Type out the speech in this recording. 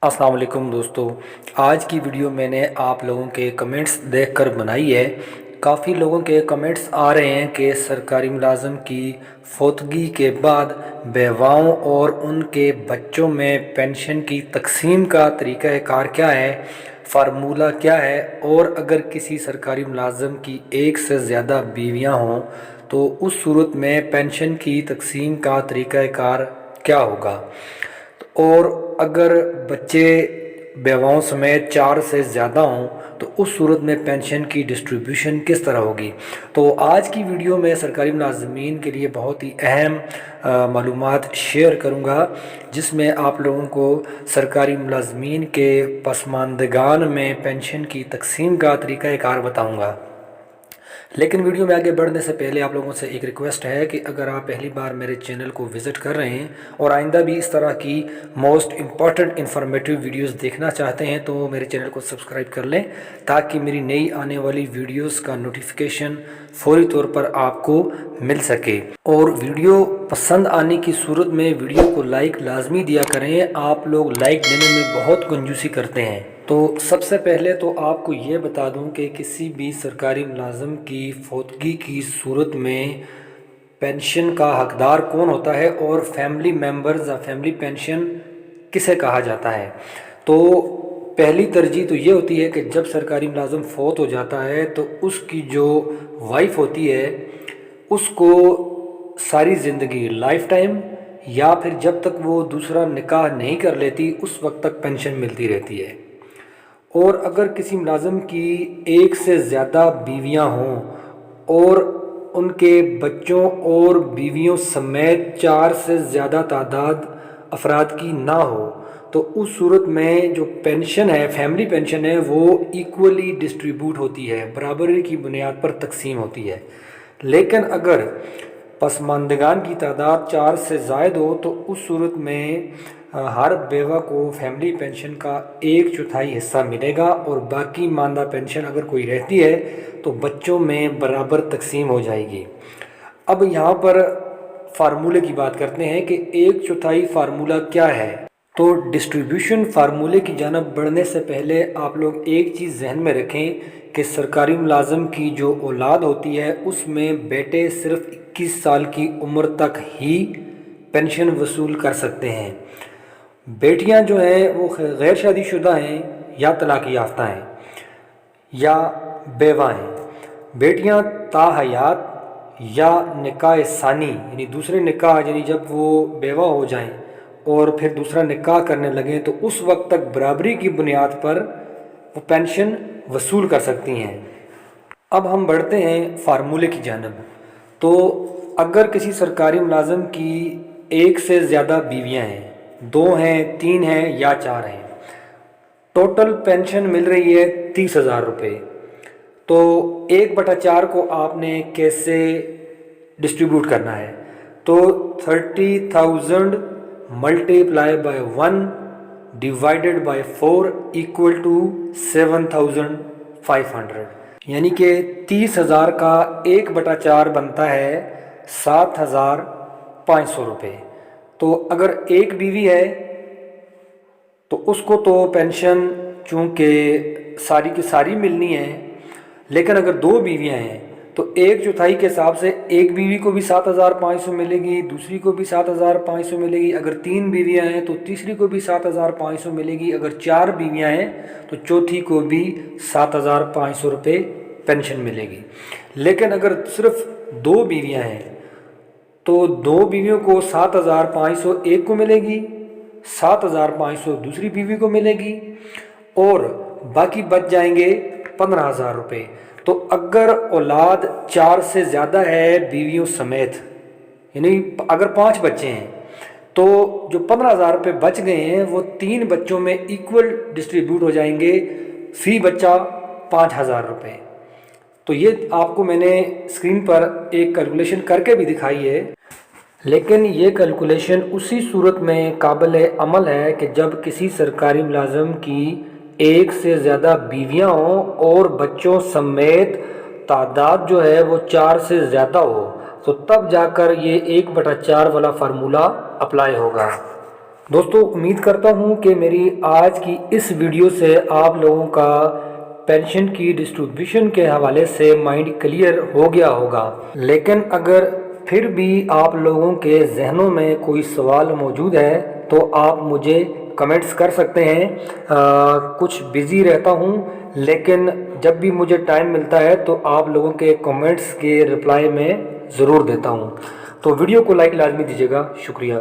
अस्सलाम वालेकुम दोस्तों। आज की वीडियो मैंने आप लोगों के कमेंट्स देखकर बनाई है। काफ़ी लोगों के कमेंट्स आ रहे हैं कि सरकारी मुलाज़म की फौतगी के बाद बेवाओं और उनके बच्चों में पेंशन की तकसीम का तरीक़ाकार क्या है, फार्मूला क्या है, और अगर किसी सरकारी मुलाज़म की एक से ज़्यादा बीवियां हों तो उस सूरत में पेंशन की तकसीम का तरीक़ाकार क्या होगा, और अगर बच्चे बेवाओं समेत 4 से ज़्यादा हों तो उस सूरत में पेंशन की डिस्ट्रीब्यूशन किस तरह होगी। तो आज की वीडियो में सरकारी मुलाज़मीन के लिए बहुत ही अहम मालूमात शेयर करूंगा, जिसमें आप लोगों को सरकारी मुलाज़मीन के पसमानदगान में पेंशन की तकसीम का तरीक़ाकार बताऊंगा। लेकिन वीडियो में आगे बढ़ने से पहले आप लोगों से एक रिक्वेस्ट है कि अगर आप पहली बार मेरे चैनल को विज़िट कर रहे हैं और आइंदा भी इस तरह की मोस्ट इम्पॉर्टेंट इन्फॉर्मेटिव वीडियोस देखना चाहते हैं तो मेरे चैनल को सब्सक्राइब कर लें, ताकि मेरी नई आने वाली वीडियोस का नोटिफिकेशन फौरी तौर पर आपको मिल सके। और वीडियो पसंद आने की सूरत में वीडियो को लाइक लाजमी दिया करें। आप लोग लाइक देने में बहुत कंजूसी करते हैं। तो सबसे पहले तो आपको ये बता दूं कि किसी भी सरकारी मुलाज़म की फौतगी की सूरत में पेंशन का हकदार कौन होता है और फैमिली मेंबर्स या फैमिली पेंशन किसे कहा जाता है। तो पहली तरजीह तो ये होती है कि जब सरकारी मुलाज़म फौत हो जाता है तो उसकी जो वाइफ होती है उसको सारी ज़िंदगी लाइफ टाइम या फिर जब तक वो दूसरा निकाह नहीं कर लेती उस वक्त तक पेंशन मिलती रहती है। और अगर किसी मुलाज़म की एक से ज़्यादा बीवियां हों और उनके बच्चों और बीवियों समेत 4 से ज़्यादा तादाद अफराद की ना हो तो उस सूरत में जो पेंशन है, फैमिली पेंशन है, वो इक्वली डिस्ट्रीब्यूट होती है, बराबरी की बुनियाद पर तकसीम होती है। लेकिन अगर पसमानदगान की तादाद 4 से ज़ायद हो तो उस सूरत में हर बेवा को फैमिली पेंशन का 1/4 हिस्सा मिलेगा और बाकी मानदा पेंशन अगर कोई रहती है तो बच्चों में बराबर तकसीम हो जाएगी। अब यहाँ पर फार्मूले की बात करते हैं कि 1/4 फार्मूला क्या है। तो डिस्ट्रीब्यूशन फार्मूले की जानब बढ़ने से पहले आप लोग एक चीज़ जहन में रखें कि सरकारी मुलाज़म की जो औलाद होती है उसमें बेटे सिर्फ 21 साल की उम्र तक ही पेंशन वसूल कर सकते हैं। बेटियां जो हैं वो गैर शादीशुदा हैं या तलाक याफ्ता हैं या बेवा हैं। बेटियां ताहयात या निकाह सानी यानी दूसरे निकाह यानी जब वो बेवा हो जाएं और फिर दूसरा निकाह करने लगें तो उस वक्त तक बराबरी की बुनियाद पर वो पेंशन वसूल कर सकती हैं। अब हम बढ़ते हैं फार्मूले की जानब। तो अगर किसी सरकारी मुलाज़म की एक से ज़्यादा बीवियां हैं, 2 हैं, 3 हैं या 4 हैं, टोटल पेंशन मिल रही है 30,000 रुपये। तो 1/4 को आपने कैसे डिस्ट्रीब्यूट करना है। तो 30,000 multiply by 1 divided by 4 equal to 7,500, यानी कि 30,000 का 1/4 बनता है 7,500 रुपये। तो अगर एक बीवी है तो उसको तो पेंशन चूँकि सारी की सारी मिलनी है, लेकिन अगर 2 बीवियां हैं तो 1/4 के हिसाब से एक बीवी को भी 7,500 मिलेगी, दूसरी को भी 7,500 मिलेगी। अगर 3 बीवियां हैं तो तीसरी को भी 7,500 मिलेगी। अगर 4 बीवियां हैं तो चौथी को भी 7,500 रुपये पेंशन मिलेगी। लेकिन अगर सिर्फ 2 बीवियां हैं तो 2 बीवियों को 7,500 एक को मिलेगी, 7,500 दूसरी बीवी को मिलेगी और बाकी बच जाएंगे 15,000 रुपये। तो अगर औलाद 4 से ज़्यादा है बीवियों समेत, यानी अगर 5 बच्चे हैं तो जो 15,000 रुपये बच गए हैं वो 3 बच्चों में इक्वल डिस्ट्रीब्यूट हो जाएंगे, फी बच्चा 5,000 रुपये। तो ये आपको मैंने स्क्रीन पर एक कैलकुलेशन करके भी दिखाई है, लेकिन ये कैलकुलेशन उसी सूरत में काबिल अमल है कि जब किसी सरकारी मुलाज़म की एक से ज़्यादा बीवियां हों और बच्चों समेत तादाद जो है वो 4 से ज़्यादा हो, तो तब जाकर ये 1/4 वाला फार्मूला अप्लाई होगा। دوستو امید کرتا ہوں کہ میری آج کی اس ویڈیو سے آپ لوگوں کا پینشن کی ڈسٹریبیوشن کے حوالے سے مائنڈ کلیئر ہو گیا ہوگا، لیکن اگر پھر بھی آپ لوگوں کے ذہنوں میں کوئی سوال موجود ہے تو آپ مجھے کمنٹس کر سکتے ہیں۔ کچھ بیزی رہتا ہوں، لیکن جب بھی مجھے ٹائم ملتا ہے تو آپ لوگوں کے کمنٹس کے رپلائی میں ضرور دیتا ہوں۔ تو ویڈیو کو لائک لازمی دیجیے گا۔ شکریہ۔